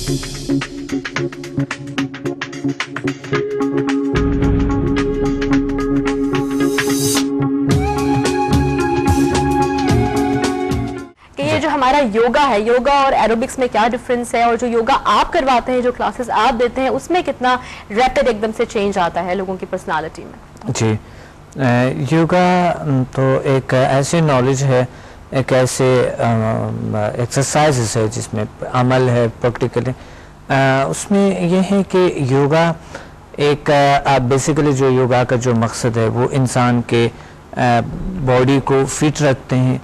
جو ہمارا یوگا ہے، یوگا اور ایروبکس میں کیا ڈفرنس ہے، اور جو یوگا آپ کرواتے ہیں، جو کلاسز آپ دیتے ہیں، اس میں کتنا ریپڈ ایک دم سے چینج آتا ہے لوگوں کی پرسنالٹی میں؟ جی، یوگا تو ایک ایسی نالج ہے، ایک ایسے ایکسرسائزز ہے جس میں عمل ہے پریکٹیکلی. اس میں یہ ہے کہ یوگا ایک آپ بیسیکلی جو یوگا کا جو مقصد ہے وہ انسان کے باڈی کو فٹ رکھتے ہیں،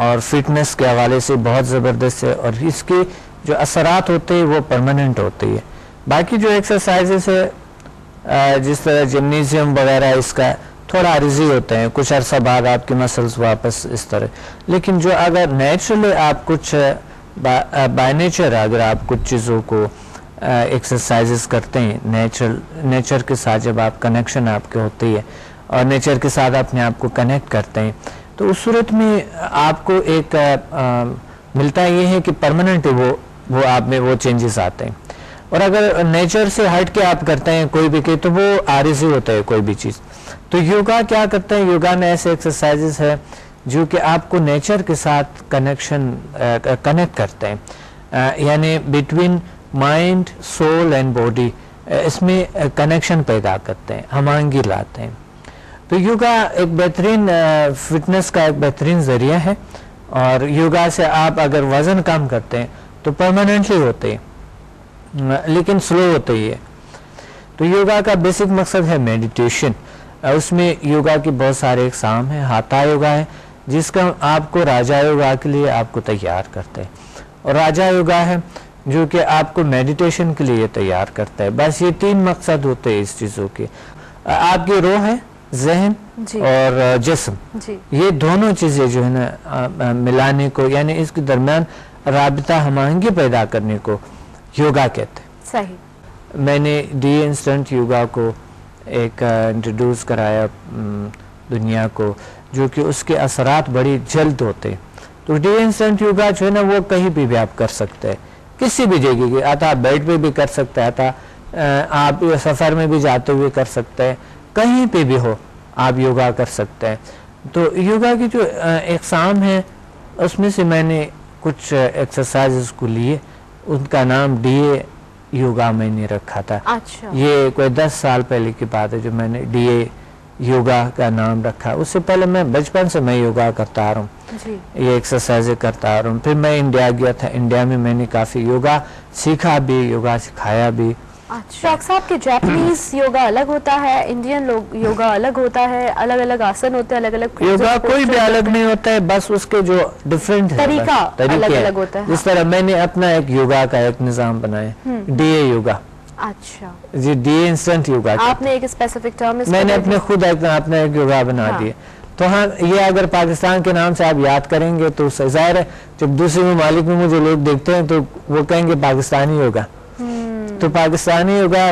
اور فٹنس کے حوالے سے بہت زبردست ہے، اور اس کے جو اثرات ہوتے ہیں وہ پرماننٹ ہوتے ہیں. باقی جو ایکسرسائزز ہے جس طرح جمنیزیم وغیرہ اس کا تھوڑا عارضی ہوتے ہیں، کچھ عرصہ بعد آپ کے مسلز واپس اس طرح. لیکن جو اگر نیچرلی آپ کچھ بائی نیچر اگر آپ کچھ چیزوں کو ایکسرسائزز کرتے ہیں، نیچر کے ساتھ جب آپ کنیکشن آپ کے ہوتی ہے اور نیچر کے ساتھ اپنے آپ کو کنیکٹ کرتے ہیں، تو اس صورت میں آپ کو ایک ملتا یہ ہے کہ پرماننٹ وہ آپ میں وہ چینجز آتے ہیں. اور اگر نیچر سے ہٹ کے آپ کرتے ہیں کوئی بھی تو وہ عارضی ہوتا ہے کوئی بھی چیز. تو یوگا کیا کرتے ہیں، یوگا میں ایسے ایکسرسائزز ہے جو کہ آپ کو نیچر کے ساتھ کنیکٹ کرتے ہیں، یعنی between mind, soul and body, اس میں کنیکشن پیدا کرتے ہیں، ہم آہنگی لاتے ہیں. تو یوگا ایک بہترین فٹنس کا ایک بہترین ذریعہ ہے، اور یوگا سے آپ اگر وزن کم کرتے ہیں تو پرماننٹلی ہوتے ہیں، لیکن سلو ہوتے ہی ہے. تو یوگا کا بیسک مقصد ہے میڈیٹیشن. اس میں یوگا کی بہت سارے اقسام ہیں. ہاتھا یوگا ہے جس کا آپ کو راجا یوگا کے لیے آپ کو تیار کرتے ہیں، اور راجا یوگا ہے جو کہ آپ کو میڈیٹیشن کے لیے تیار کرتا ہے. بس یہ تین مقصد ہوتے ہیں اس چیزوں کے. آپ کی روح ہے، ذہن اور جسم، یہ دونوں چیزیں جو ہے نا ملانے کو، یعنی اس کے درمیان رابطہ ہم آہنگی پیدا کرنے کو یوگا کہتے ہیں. صحیح. میں نے ڈی انسٹنٹ یوگا کو ایک انٹروڈیوس کرایا دنیا کو، جو کہ اس کے اثرات بڑی جلد ہوتے ہیں. تو ڈی انسٹنٹ یوگا جو ہے نا وہ کہیں بھی آپ کر سکتے ہیں، کسی بھی جگہ کی، آتا آپ بیڈ پہ بھی کر سکتے ہیں، آتا آپ سفر میں بھی جاتے ہوئے کر سکتے ہیں، کہیں پہ بھی ہو آپ یوگا کر سکتے ہیں. تو یوگا کی جو اقسام ہیں اس میں سے میں نے کچھ ایکسرسائزز کو لیے، ان کا نام ڈی اے یوگا میں نے رکھا تھا. یہ کوئی 10 سال پہلے کی بات ہے جو میں نے ڈی اے یوگا کا نام رکھا. اس سے پہلے میں بچپن سے میں یوگا کرتا آ رہا ہوں، یہ ایکسرسائزیں کرتا آ رہا ہوں. پھر میں انڈیا گیا تھا، انڈیا میں میں نے کافی یوگا سیکھا بھی، یوگا سکھایا بھی. ڈاکٹر صاحب کے جاپنیز یوگا الگ ہوتا ہے، انڈین یوگا الگ ہوتا ہے، الگ الگ آسن ہوتے ہیں، الگ الگ یوگا کوئی بھی الگ نہیں ہوتا ہے، بس اس کے جو ڈفرینٹ طریقہ الگ الگ ہوتا ہے. جس طرح میں نے اپنا ایک یوگا کا ایک نظام بنایا، ڈی اے یوگا. اچھا جی، ڈی اے انسٹنٹ یوگا. آپ نے ایک اسپیسیفک ٹرم میں نے اپنے خود اپنا ایک یوگا بنا دیا. تو ہاں، یہ اگر پاکستان کے نام سے آپ یاد کریں گے تو ظاہر ہے جب دوسرے ممالک میں مجھے لوگ دیکھتے ہیں تو وہ کہیں گے پاکستانی یوگا. تو پاکستانی یوگا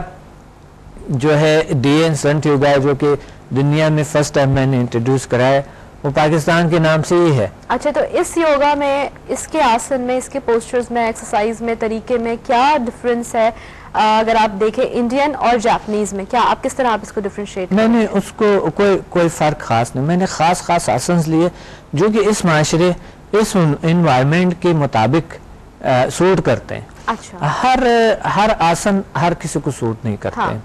جو ہے ڈی اے انسٹنٹ یوگا جو کہ دنیا میں فرسٹ ٹائم میں نے انٹروڈیوس کرایا، وہ پاکستان کے نام سے ہی ہے. اچھا، تو اس یوگا میں، اس کے آسن میں، اس کے پوسچرز میں، ایکسرسائز میں، طریقے میں کیا ڈفرنس ہے اگر آپ دیکھیں انڈین اور جاپنیز میں؟ کیا آپ کس طرح آپ اس کو ڈفرینشیٹ؟ میں نے اس کو کوئی فرق خاص نہیں، میں نے خاص آسنز لیے جو کہ اس معاشرے، اس انوائرمنٹ کے مطابق سوٹ کرتے ہیں. اچھا. ہر آسن ہر کسی کو سوٹ نہیں کرتے ہیں،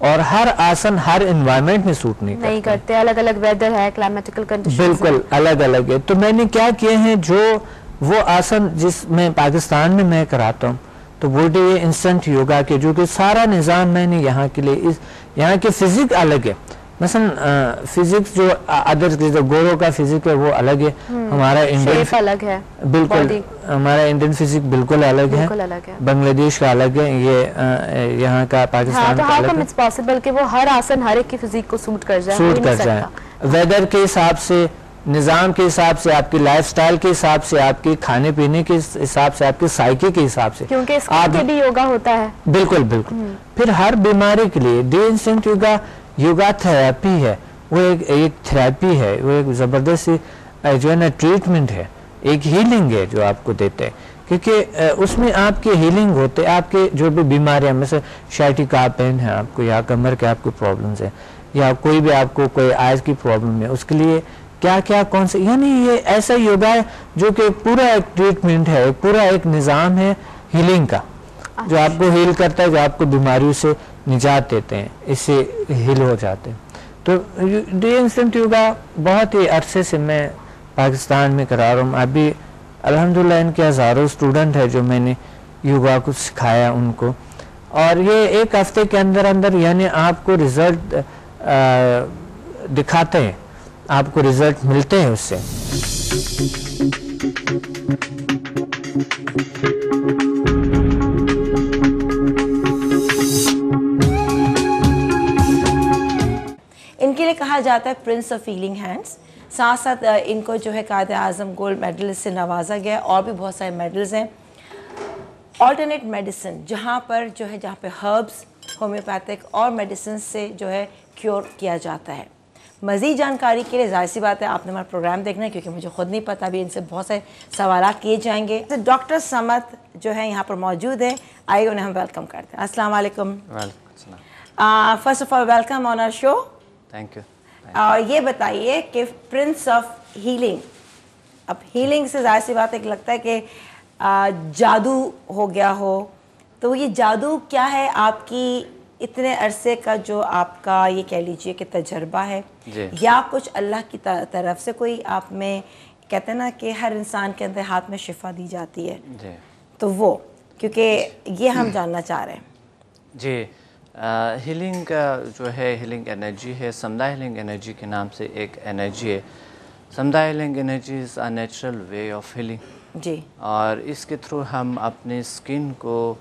اور ہر آسن ہر انوائرمنٹ میں سوٹ نہیں کرتے. الگ الگ ویدر ہے، کلائمیٹیکل کنڈیشنز بالکل الگ الگ ہے. تو میں نے کیا کیے ہیں، جو وہ آسن جس میں پاکستان میں میں کراتا ہوں، تو وہ ڈی اے انسٹنٹ یوگا کے جو کہ سارا نظام میں نے یہاں کے لیے، یہاں کے فزک الگ ہے. مثلا فزکس جو ادر گورو کا فزک ہے وہ الگ ہے، ہمارا انڈین الگ ہے، بالکل ہمارا انڈین فزک بالکل الگ ہے، بنگلہ دیش کا الگ ہے، یہ یہاں کا پاکستان کا الگ ہے. اٹس پاسبل کہ وہ ہر آسن ہر ایک کی فزیک کو سوٹ کر جائے. ویدر کے حساب سے، نظام کے حساب سے، آپ کی لائف سٹائل کے حساب سے، آپ کے کھانے پینے کے حساب سے، آپ کے سائیکی کے حساب سے، کیونکہ اس کے بھی یوگا ہوتا ہے. بالکل. پھر ہر بیماری کے لیے ڈی انسٹنٹ یوگا تھراپی ہے، وہ ایک تھراپی ہے، وہ ایک زبردست جو ہے نا ٹریٹمنٹ ہے، ایک ہیلنگ ہے جو آپ کو دیتے ہیں کیونکہ اس میں آپ کی ہیلنگ ہوتے، آپ کے جو بھی بیماریاں مثل شائٹیکا پین ہے آپ کو، یا کمر کے آپ کو پرابلمز ہیں، یا کوئی بھی آپ کو کوئی آئز کی پرابلم ہے، اس کے لیے کیا کیا کون سے، یعنی یہ ایسا یوگا ہے جو کہ پورا ایک ٹریٹمنٹ ہے، پورا ایک نظام ہے ہیلنگ کا، جو آپ کو ہیل کرتا ہے، جو آپ کو بیماریوں سے نجات دیتے ہیں، اس سے ہیل ہو جاتے ہیں. تو ڈی انسٹنٹ یوگا بہت ہی عرصے سے میں پاکستان میں کرا رہا ہوں. ابھی الحمدللہ ان کے ہزاروں اسٹوڈنٹ ہے جو میں نے یوگا کو سکھایا ان کو، اور یہ ایک ہفتے کے اندر اندر یعنی آپ کو رزلٹ دکھاتے ہیں، آپ کو رزلٹ ملتے ہیں اس سے. ان کے لیے کہا جاتا ہے پرنس آف ہیلنگ ہینڈس. ساتھ ساتھ ان کو جو ہے قائد اعظم گولڈ میڈل سے نوازا گیا ہے، اور بھی بہت سارے میڈلز ہیں. آلٹرنیٹ میڈیسن جہاں پہ ہربس، ہومیوپیتھک اور میڈیسن سے جو ہے کیور کیا جاتا ہے. مزید جانکاری کے لیے ظاہر سی بات ہے آپ نے ہمارا پروگرام دیکھنا ہے، کیونکہ مجھے خود نہیں پتا، ابھی ان سے بہت سارے سوالات کیے جائیں گے. ڈاکٹر سمت جو ہے یہاں پر موجود ہے، آئیے انہیں ہم ویلکم کرتے ہیں. السلام علیکم. وعلیکم السلام. First of all welcome on our show. Thank you. اور یہ بتائیے کہ پرنس آف ہیلنگ، اب ہیلنگ سے ظاہر سی بات ہے کہ لگتا ہے کہ جادو ہو گیا ہو، تو یہ جادو کیا ہے آپ کی اتنے عرصے کا جو آپ کا یہ کہہ لیجئے کہ تجربہ ہے، یا کچھ اللہ کی طرف سے کوئی آپ میں کہتے ہیں نا کہ ہر انسان کے اندر ہاتھ میں شفا دی جاتی ہے، تو وہ کیونکہ یہ ہم جاننا چاہ رہے ہیں. جی ہیلنگ کا جو ہے ہیلنگ انرجی ہے، سمدھا ہیلنگ انرجی کے نام سے ایک انرجی ہے. Samdha healing energy is a natural way of healing. جی. اور اس کے تھرو ہم اپنے اسکن کو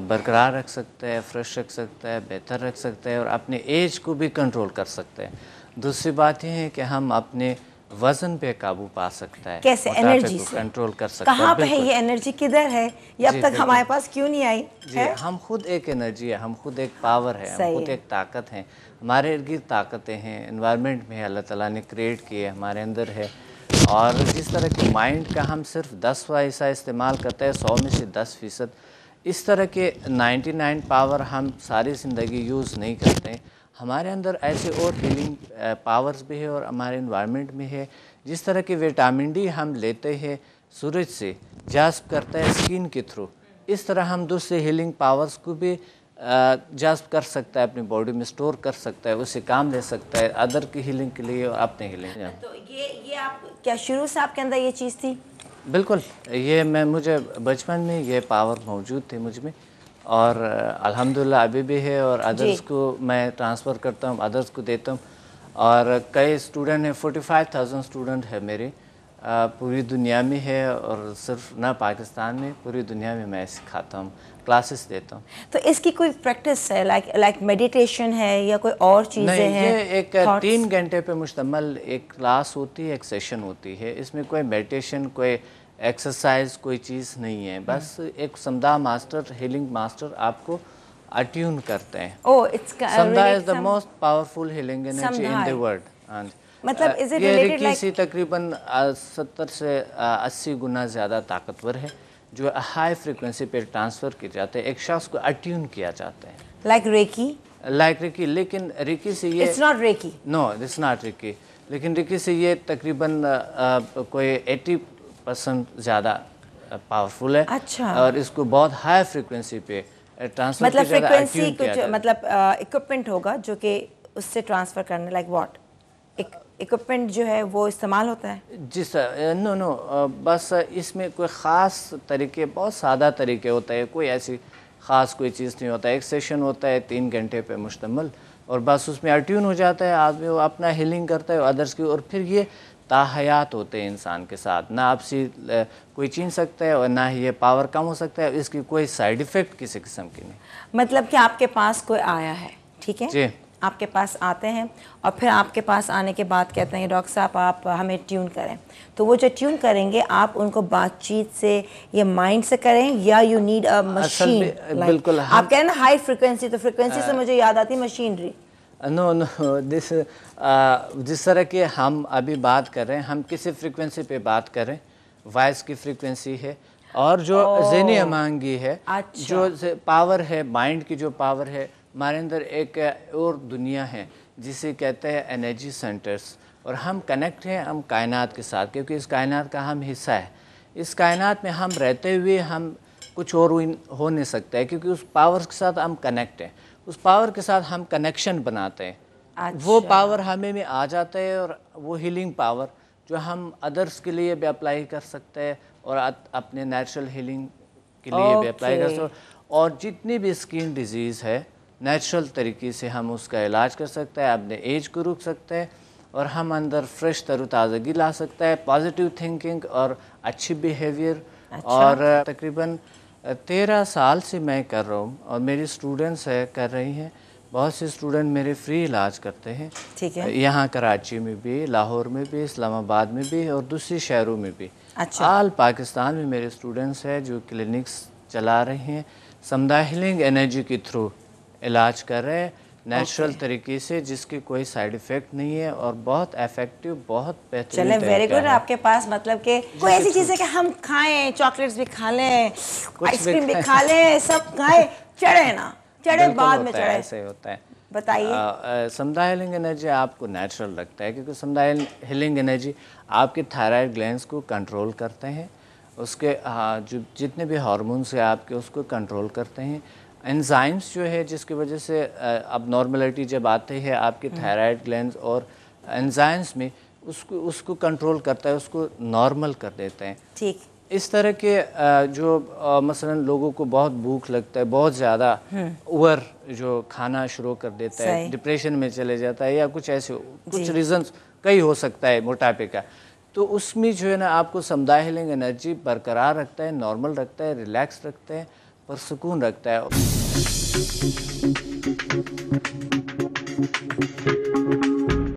برقرار رکھ سکتے ہیں، فریش رکھ سکتے ہیں، بہتر رکھ سکتے ہیں، اور اپنے ایج کو بھی کنٹرول کر سکتے ہیں. دوسری بات یہ ہے کہ ہم اپنے وزن پہ قابو پا سکتا ہے، کیسے؟ انرجی سے کنٹرول کر سکتا ہے. کہاں پہ ہے یہ انرجی، کدھر ہے یہ اب تک ہمارے پاس کیوں نہیں آئی؟ جی ہم خود ایک انرجی ہے، ہم خود ایک پاور ہے، ہم خود ایک طاقت ہیں. ہمارے ارد گرد طاقتیں ہیں، انوائرمنٹ میں اللہ تعالیٰ نے کریٹ کیے، ہمارے اندر ہے. اور جس طرح کہ مائنڈ کا ہم صرف 10% استعمال کرتے ہیں، 100 میں سے 10%، اس طرح کے 99 پاور ہم ساری زندگی یوز نہیں کرتے ہیں. ہمارے اندر ایسے اور ہیلنگ پاورز بھی ہے، اور ہمارے انوائرمنٹ میں ہے. جس طرح کہ وٹامن ڈی ہم لیتے ہیں سورج سے، جذب کرتا ہے اسکن کے تھرو، اس طرح ہم دوسرے ہیلنگ پاورز کو بھی جذب کر سکتا ہے، اپنی باڈی میں سٹور کر سکتا ہے، اس سے کام لے سکتا ہے ادر کی ہیلنگ کے لیے اور اپنے ہیلنگ. تو یہ آپ کیا شروع سے آپ کے اندر یہ چیز تھی؟ بالکل، یہ مجھے بچپن میں یہ پاور موجود تھی مجھ میں، اور الحمدللہ ابھی بھی ہے، اور ادرس کو میں ٹرانسفر کرتا ہوں، ادرس کو دیتا ہوں. اور کئی اسٹوڈنٹ ہیں، 45,000 اسٹوڈنٹ ہے میرے پوری دنیا میں ہے، اور صرف نہ پاکستان میں، پوری دنیا میں میں سکھاتا ہوں، کلاسز دیتا ہوں. تو اس کی کوئی پریکٹس ہے، لائک میڈیٹیشن ہے یا کوئی اور چیزیں ہیں؟ نہیں، یہ ایک 3 گھنٹے پہ مشتمل ایک کلاس ہوتی ہے، ایک سیشن ہوتی ہے. اس میں کوئی میڈیٹیشن، کوئی ایکسرسائز، کوئی چیز نہیں ہے. بس ایک سمدھا ماسٹر، ہیلنگ ماسٹر آپ کو اٹیون کرتے ہیں. Samdha is the most powerful healing energy in the world. مطلب یہ ریکی سے تقریباً 70 سے 80 گنا زیادہ طاقتور ہے، جو ہائی فریکوینسی پہ ٹرانسفر کیے جاتے ہیں، ایک شخص کو اٹیون کیا جاتا ہے. لائک ریکی؟ لائک ریکی، لیکن ریکی سے یہ it's not reiki. No it's not reiki, لیکن ریکی سے یہ تقریباً کوئی 80% زیادہ پاورفل ہے. اچھا. اور اس کو بہت ہائی فریکوینسی پہ ٹرانسفر کیا جاتا ہے، اٹیون کیا جاتا ہے. مطلب اکوپمنٹ ہوگا جو کہ اس سے ٹرانسفر کرنے، لائک واٹ اکوپمنٹ جو ہے وہ استعمال ہوتا ہے؟ جی سر، نو بس اس میں کوئی خاص طریقے، بہت سادہ طریقے ہوتا ہے، کوئی ایسی خاص کوئی چیز نہیں ہوتا ہے. ایک سیشن ہوتا ہے 3 گھنٹے پہ مشتمل، اور بس اس میں اٹیون ہو جاتا ہے آدمی، وہ اپنا ہیلنگ کرتا ہے ادرس کی، اور پھر یہ تاحیات ہوتے ہیں انسان کے ساتھ. نہ آپ سے کوئی چھین سکتا ہے، اور نہ ہی یہ پاور کم ہو سکتا ہے، اس کی کوئی سائیڈ ایفیکٹ کسی قسم کی نہیں. مطلب کہ آپ کے پاس کوئی آیا ہے، ٹھیک ہے، جی، آپ کے پاس آتے ہیں، اور پھر آپ کے پاس آنے کے بعد کہتے ہیں ڈاکٹر صاحب آپ ہمیں ٹیون کریں، تو وہ جو ٹیون کریں گے آپ ان کو بات چیت سے یا مائنڈ سے کریں، یا یو نیڈ اے مشین؟ بالکل. آپ کہہ رہے ہیں نا ہائی فریکوینسی، تو فریکوینسی سے مجھے یاد آتی مشینری. نو جس طرح کہ ہم ابھی بات کر رہے ہیں، ہم کسی فریکوینسی پہ بات کر رہے ہیں، وائس کی فریکوینسی ہے، اور جو ذہنی ہمانگی ہے، جو پاور ہے، مائنڈ کی جو پاور ہے، ہمارے اندر ایک اور دنیا ہے جسے کہتے ہیں انرجی سینٹرز، اور ہم کنیکٹ ہیں ہم کائنات کے ساتھ، کیونکہ اس کائنات کا ہم حصہ ہے. اس کائنات میں ہم رہتے ہوئے ہم کچھ اور ہو نہیں سکتا ہے، کیونکہ اس پاور کے ساتھ ہم کنیکٹ ہیں، اس پاور کے ساتھ ہم کنیکشن بناتے ہیں. وہ پاور ہمیں میں آ جاتا ہے، اور وہ ہیلنگ پاور جو ہم ادرس کے لیے بھی اپلائی کر سکتے ہیں اور اپنے نیچرل ہیلنگ کے لیے بھی اپلائی کر سکتے ہیں. اور جتنی بھی اسکن ڈیزیز ہے نیچرل طریقے سے ہم اس کا علاج کر سکتے ہیں، اپنے ایج کو روک سکتے ہیں، اور ہم اندر فریش تر و تازگی لا سکتے ہیں، پازیٹیو تھنکنگ اور اچھی بیہیویئر. اور تقریباً 13 سال سے میں کر رہا ہوں، اور میری اسٹوڈنٹس کر رہی ہیں. بہت سے اسٹوڈنٹ میرے فری علاج کرتے ہیں، یہاں کراچی میں بھی، لاہور میں بھی، اسلام آباد میں بھی، اور دوسری شہروں میں بھی. آل پاکستان میں میرے اسٹوڈنٹس ہیں جو کلینکس چلا رہے ہیں، سمدھا ہیلنگ انرجی کے تھرو علاج کر رہے ہیں نیچرل طریقے سے، جس کی کوئی سائیڈ ایفیکٹ نہیں ہے، اور بہت ایفیکٹیو، بہت بہترین. چلیں ویری گڈ. آپ کے پاس مطلب کہ کوئی ایسی چیز ہے کہ ہم کھائیں، چاکلیٹس بھی کھا لیں، آئس کریم بھی کھا لیں، سب کھائیں، چڑھے نا، چڑھے بعد میں چڑھے. ایسے ہوتا ہے. بتائیے. سمدھا ہیلنگ انرجی آپ کو نیچرل رکھتا ہے، کیونکہ سمدھا ہیلنگ انرجی آپ کے تھائرائڈ گلینڈز کو کنٹرول کرتے ہیں، اس کے جو جتنے بھی ہارمونس ہیں آپ کے اس کو کنٹرول کرتے ہیں. انزائمس جو ہے جس کی وجہ سے اب نارملٹی جب آتی ہے آپ کے تھائرائڈ گلینڈز اور انزائمس میں، اس کو کنٹرول کرتا ہے، اس کو نارمل کر دیتے ہیں. ٹھیک. اس طرح کے جو مثلا لوگوں کو بہت بھوک لگتا ہے، بہت زیادہ اوور جو کھانا شروع کر دیتا ہے، ڈپریشن میں چلے جاتا ہے، یا کچھ ایسے کچھ ریزنز کئی ہو سکتا ہے موٹاپے کا، تو اس میں جو ہے نا آپ کو سمدھا ہیلنگ انرجی برقرار رکھتا ہے، نارمل رکھتا ہے، ریلیکس رکھتا ہے، پرسکون رکھتا ہے.